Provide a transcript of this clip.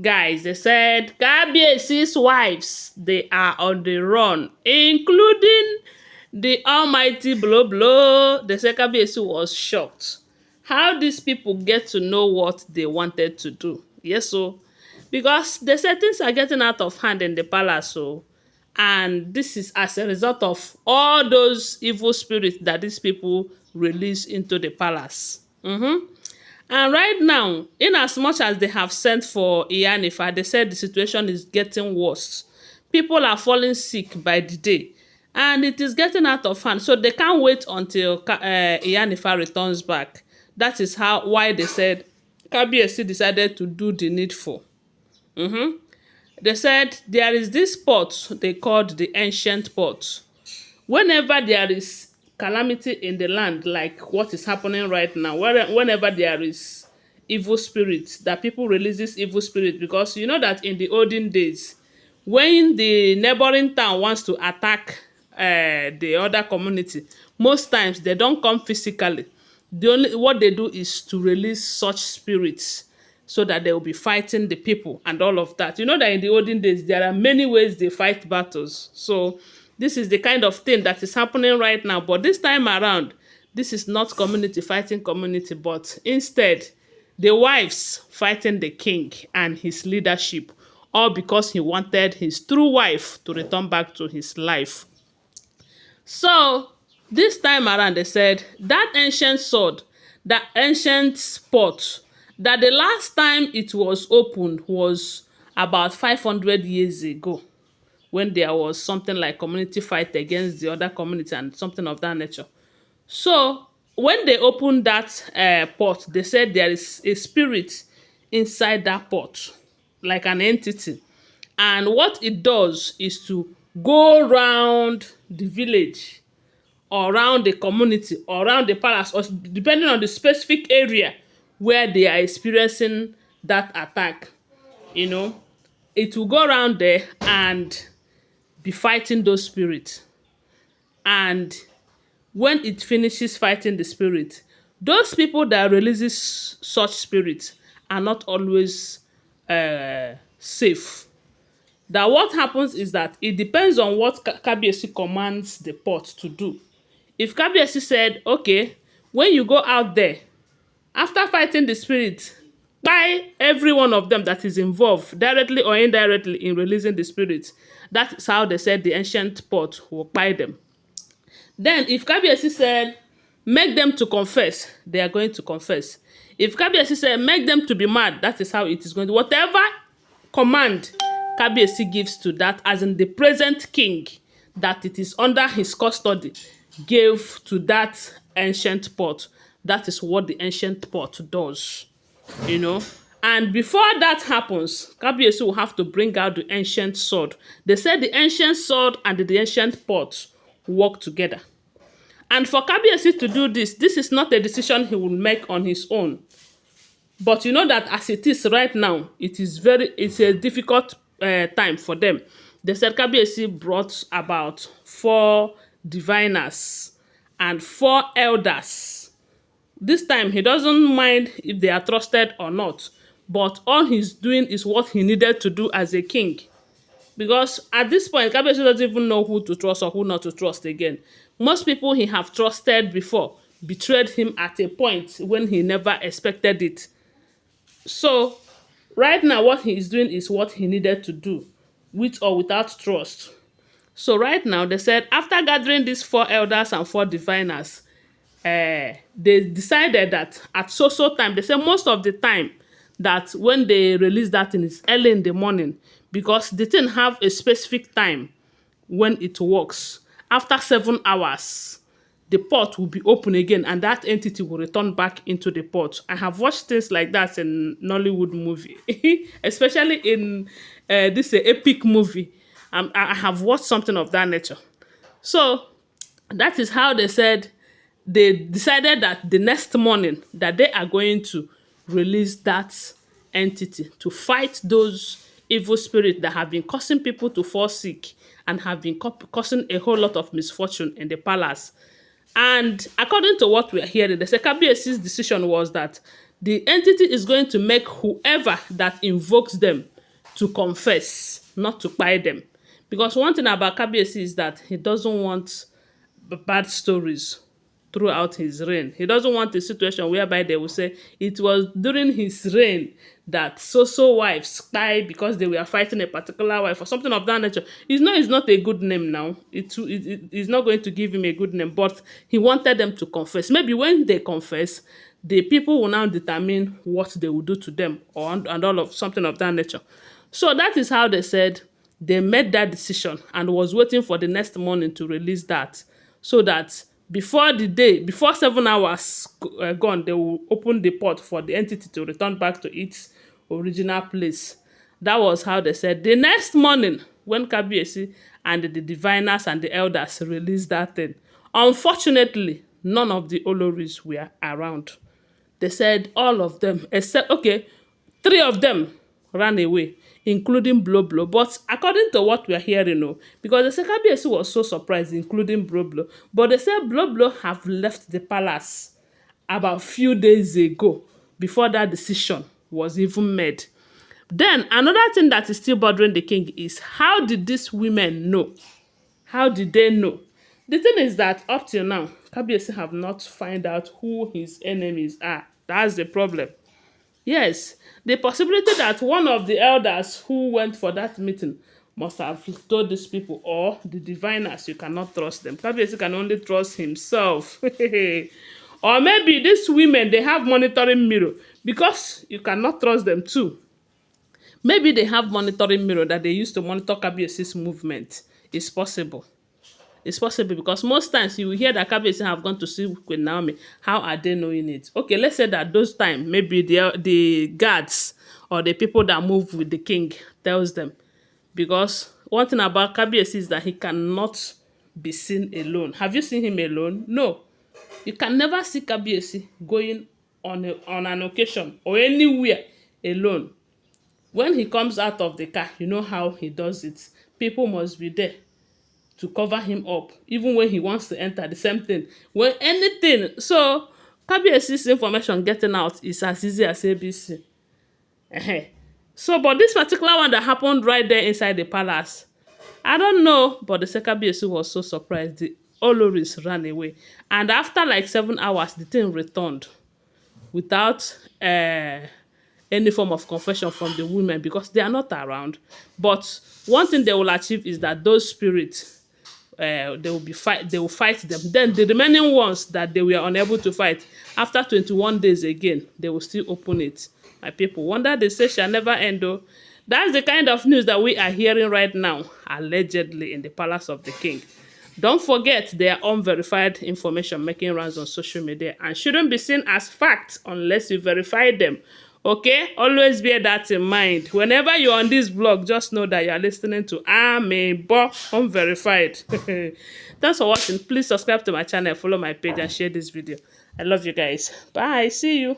Guys, they said Kabiesi's wives, they are on the run, including the almighty Blueblo. They said Kabiesi was shocked. How these people get to know what they wanted to do. Yes, so because they said things are getting out of hand in the palace, so and this is as a result of all those evil spirits that these people release into the palace. And right now, in as much as they have sent for Iyanifa, they said the situation is getting worse. People are falling sick by the day. And it is getting out of hand. So they can't wait until Iyanifa returns back. That is why they said Kabiesi decided to do the needful. They said there is this pot they called the ancient pot. Whenever there is calamity in the land, like what is happening right now, whenever there is evil spirits, that people release this evil spirit, because you know that in the olden days, when the neighboring town wants to attack the other community, most times they don't come physically. What they do is to release such spirits so that they will be fighting the people and all of that. You know that in the olden days, there are many ways they fight battles. So this is the kind of thing that is happening right now. But this time around, this is not community fighting community, but instead, the wives fighting the king and his leadership, all because he wanted his true wife to return back to his life. So this time around, they said that ancient sword, that ancient pot, that the last time it was opened was about 500 years ago, when there was something like community fight against the other community and something of that nature. So when they opened that pot, they said there is a spirit inside that pot, like an entity. And what it does is to go around the village, or around the community, or around the palace, or depending on the specific area where they are experiencing that attack. You know, it will go around there and be fighting those spirits. And when it finishes fighting the spirit, those people that releases such spirits are not always safe. That what happens is that it depends on what Kabiesi commands the pot to do. If Kabiesi said, okay, when you go out there, after fighting the spirit, by every one of them that is involved, directly or indirectly, in releasing the spirit, that is how they said the ancient pot will buy them. Then if Kabiesi said, make them to confess, they are going to confess. If Kabiesi said, make them to be mad, that is how it is going to. Whatever command Kabiesi gives to that, as in the present king, that it is under his custody, gave to that ancient pot. That is what the ancient pot does, you know. And before that happens, Kabiesi will have to bring out the ancient sword. They said the ancient sword and the ancient pot work together. And for Kabiesi to do this, this is not a decision he will make on his own. But you know that as it is right now, it's a difficult time for them. They said Kabiesi brought about 4 diviners and 4 elders. This time, he doesn't mind if they are trusted or not, but all he's doing is what he needed to do as a king. Because at this point, Kabiesi doesn't even know who to trust or who not to trust again. Most people he have trusted before betrayed him at a point when he never expected it. So, right now, what he is doing is what he needed to do, with or without trust. So right now, they said after gathering these 4 elders and 4 diviners, they decided that at so time, they say most of the time that when they release that thing, it's early in the morning, because the thing have a specific time when it works. After 7 hours, the pot will be open again and that entity will return back into the pot. I have watched things like that in Nollywood movie, especially in this epic movie. I have watched something of that nature. So that is how they said they decided that the next morning that they are going to release that entity to fight those evil spirits that have been causing people to fall sick and have been causing a whole lot of misfortune in the palace. And according to what we are hearing, the Kabiesi's decision was that The entity is going to make whoever that invokes them to confess, not to buy them. Because one thing about Kabiyesi is that he doesn't want bad stories throughout his reign. He doesn't want a situation whereby they will say it was during his reign that so wives spy because they were fighting a particular wife or something of that nature. It's not a good name now. It's not going to give him a good name, but he wanted them to confess. Maybe when they confess, the people will now determine what they will do to them or and all of something of that nature. So that is how they said they made that decision and was waiting for the next morning to release that, so that before 7 hours gone, they will open the port for the entity to return back to its original place. That was how they said. The next morning, when Kabiyesi and the diviners and the elders released that thing, unfortunately, none of the Oloris were around. They said all of them, except, okay, three of them ran away, including Blueblo. But according to what we are hearing, no, because the Kabiyesi was so surprised, including Blueblo. But they said Blueblo have left the palace about few days ago, before that decision was even made. Then another thing that is still bothering the king is, how did these women know? How did they know? The thing is that up till now, Kabiyesi have not find out who his enemies are. That's the problem. Yes, the possibility that one of the elders who went for that meeting must have told these people, or the diviners, you cannot trust them. Kabiyesi can only trust himself. Or maybe these women, they have monitoring mirror, because you cannot trust them too. Maybe they have monitoring mirror that they use to monitor Kabiyesi's movement. It's possible. It's possible, because most times you will hear that Kabiyesi have gone to see Queen Naomi. How are they knowing it? Okay, let's say that those times, maybe the guards or the people that move with the king tells them. Because one thing about Kabiyesi is that he cannot be seen alone. Have you seen him alone? No. You can never see Kabiyesi going on an occasion or anywhere alone. When he comes out of the car, you know how he does it. People must be there to cover him up, even when he wants to enter, the same thing. When anything, so Kabiyesi's information getting out is as easy as ABC. So, but this particular one that happened right there inside the palace, I don't know, but the Kabiyesi was so surprised. The Oloris ran away, and after like 7 hours, the thing returned without any form of confession from the women, because they are not around. But one thing they will achieve is that those spirits, they will fight them. Then the remaining ones that they were unable to fight, after 21 days again, they will still open it. My people, wonder they say shall never end though. That's the kind of news that we are hearing right now, allegedly in the palace of the king. Don't forget, they are unverified information making rounds on social media and shouldn't be seen as facts unless you verify them. Okay, always bear that in mind. Whenever you're on this blog, just know that you're listening to Amebo Unverified. Thanks for watching. Please subscribe to my channel, follow my page, and share this video. I love you guys. Bye. See you.